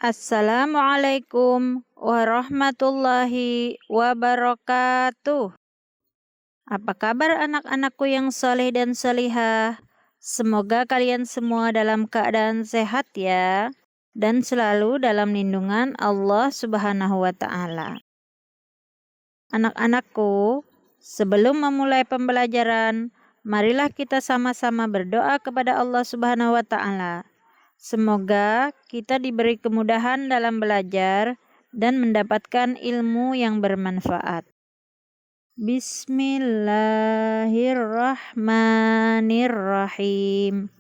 Assalamualaikum warahmatullahi wabarakatuh. Apa kabar anak-anakku yang soleh dan solihah? Semoga kalian semua dalam keadaan sehat ya, dan selalu dalam lindungan Allah Subhanahu wa Ta'ala. Anak-anakku, sebelum memulai pembelajaran, marilah kita sama-sama berdoa kepada Allah Subhanahu wa Ta'ala. Semoga kita diberi kemudahan dalam belajar dan mendapatkan ilmu yang bermanfaat. Bismillahirrahmanirrahim.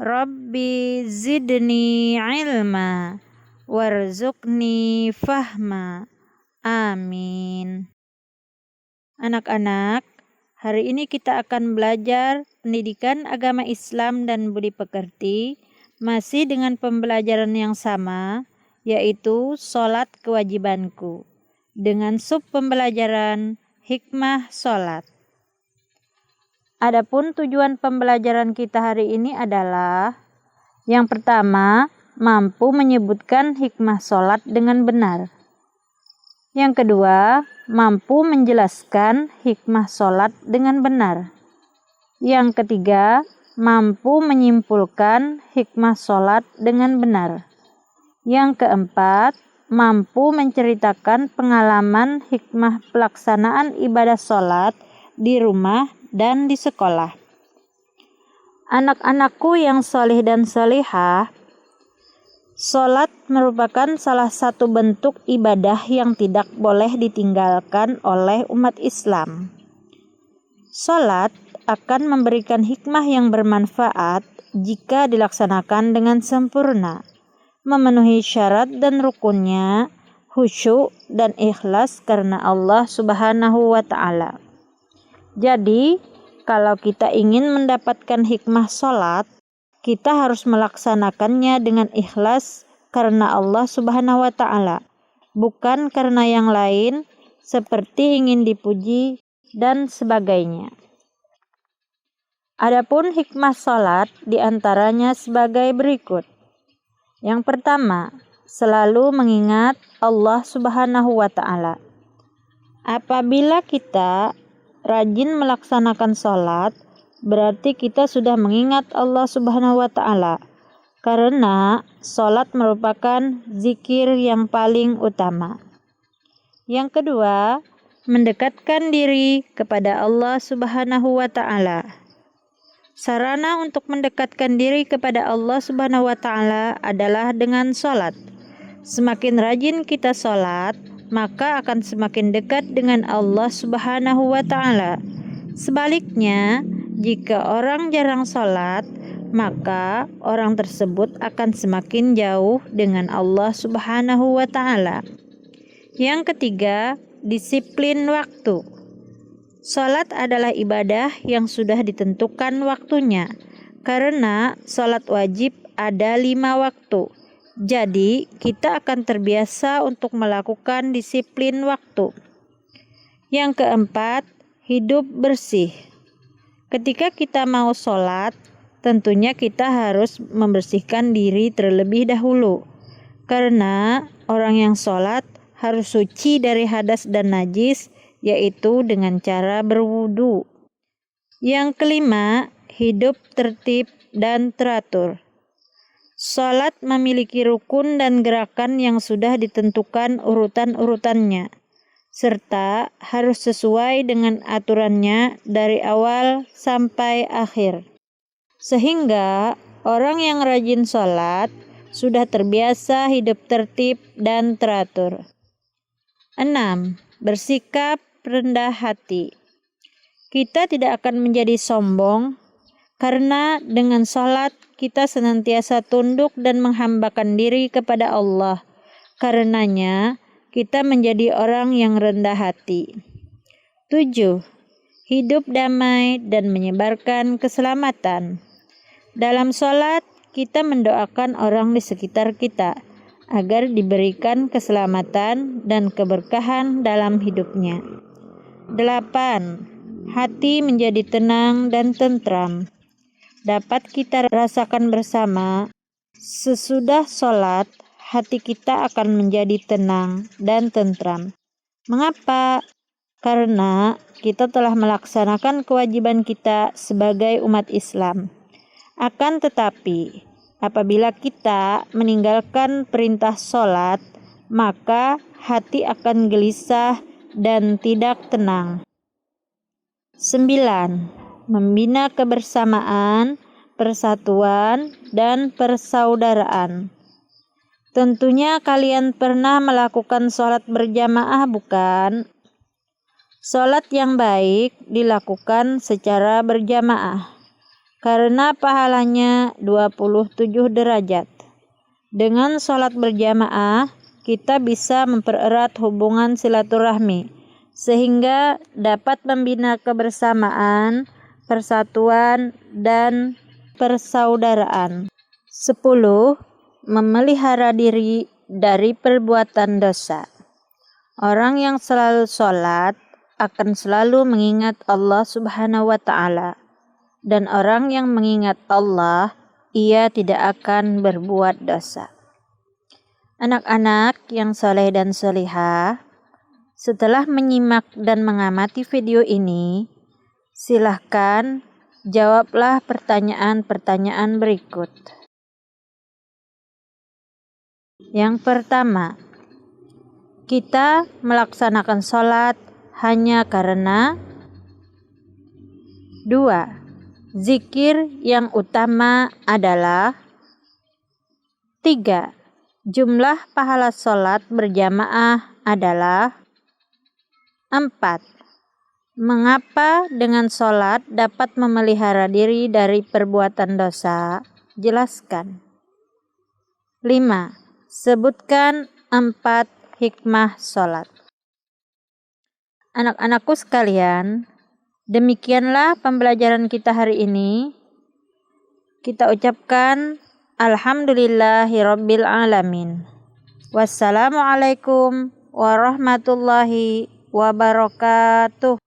Rabbi zidni ilma warzuqni fahma. Amin. Anak-anak, hari ini kita akan belajar pendidikan agama Islam dan budi pekerti, masih dengan pembelajaran yang sama, yaitu sholat kewajibanku, dengan sub pembelajaran hikmah sholat. Adapun tujuan pembelajaran kita hari ini adalah, yang pertama, mampu menyebutkan hikmah sholat dengan benar. Yang kedua, mampu menjelaskan hikmah sholat dengan benar. Yang ketiga, mampu menyimpulkan hikmah sholat dengan benar. Yang keempat, mampu menceritakan pengalaman hikmah pelaksanaan ibadah sholat di rumah dan di sekolah. Anak-anakku yang soleh dan solihah, sholat merupakan salah satu bentuk ibadah yang tidak boleh ditinggalkan oleh umat Islam. Sholat akan memberikan hikmah yang bermanfaat jika dilaksanakan dengan sempurna, memenuhi syarat dan rukunnya, khusyuk dan ikhlas karena Allah Subhanahu wa Ta'ala. Jadi, kalau kita ingin mendapatkan hikmah sholat, kita harus melaksanakannya dengan ikhlas karena Allah Subhanahu wa Ta'ala, bukan karena yang lain seperti ingin dipuji dan sebagainya. Adapun hikmah sholat diantaranya sebagai berikut. Yang pertama, selalu mengingat Allah Subhanahu wa Ta'ala. Apabila kita rajin melaksanakan sholat, berarti kita sudah mengingat Allah Subhanahu wa Ta'ala, karena sholat merupakan zikir yang paling utama. Yang kedua, mendekatkan diri kepada Allah Subhanahu wa Ta'ala. Sarana untuk mendekatkan diri kepada Allah Subhanahu wa Ta'ala adalah dengan sholat. Semakin rajin kita sholat, maka akan semakin dekat dengan Allah Subhanahu wa Ta'ala. Sebaliknya, jika orang jarang sholat, maka orang tersebut akan semakin jauh dengan Allah Subhanahu wa Ta'ala. Yang ketiga, disiplin waktu. Sholat adalah ibadah yang sudah ditentukan waktunya, karena sholat wajib ada 5 waktu. Jadi, kita akan terbiasa untuk melakukan disiplin waktu. Yang keempat, hidup bersih. Ketika kita mau sholat, tentunya kita harus membersihkan diri terlebih dahulu, karena orang yang sholat harus suci dari hadas dan najis, yaitu dengan cara berwudu. Yang kelima, hidup tertib dan teratur. Sholat memiliki rukun dan gerakan yang sudah ditentukan urutan-urutannya, serta harus sesuai dengan aturannya dari awal sampai akhir. Sehingga orang yang rajin sholat sudah terbiasa hidup tertib dan teratur. 6. Bersikap rendah hati. Kita tidak akan menjadi sombong karena dengan sholat kita senantiasa tunduk dan menghambakan diri kepada Allah. Karenanya kita menjadi orang yang rendah hati. 7. Hidup damai dan menyebarkan keselamatan. Dalam sholat kita mendoakan orang di sekitar kita agar diberikan keselamatan dan keberkahan dalam hidupnya. 8. Hati menjadi tenang dan tentram. Dapat kita rasakan bersama, sesudah sholat hati kita akan menjadi tenang dan tentram. Mengapa? Karena kita telah melaksanakan kewajiban kita sebagai umat Islam. Akan tetapi, apabila kita meninggalkan perintah sholat, maka hati akan gelisah dan tidak tenang. 9. Membina kebersamaan, persatuan, dan persaudaraan. Tentunya kalian pernah melakukan sholat berjamaah, bukan? Sholat yang baik dilakukan secara berjamaah, karena pahalanya 27 derajat. Dengan sholat berjamaah, kita bisa mempererat hubungan silaturahmi, sehingga dapat membina kebersamaan, persatuan, dan persaudaraan. 10. Memelihara diri dari perbuatan dosa. Orang yang selalu sholat akan selalu mengingat Allah Subhanahu wa Ta'ala, dan orang yang mengingat Allah, ia tidak akan berbuat dosa. Anak-anak yang soleh dan solihah, setelah menyimak dan mengamati video ini, silahkan jawablah pertanyaan-pertanyaan berikut. Yang pertama, kita melaksanakan sholat hanya karena 2. Zikir yang utama adalah 3. Jumlah pahala sholat berjamaah adalah 4. Mengapa dengan sholat dapat memelihara diri dari perbuatan dosa? Jelaskan. 5. Sebutkan 4 hikmah sholat. Anak-anakku sekalian, demikianlah pembelajaran kita hari ini. Kita ucapkan Alhamdulillahirabbil alamin. Wassalamualaikum warahmatullahi wabarakatuh.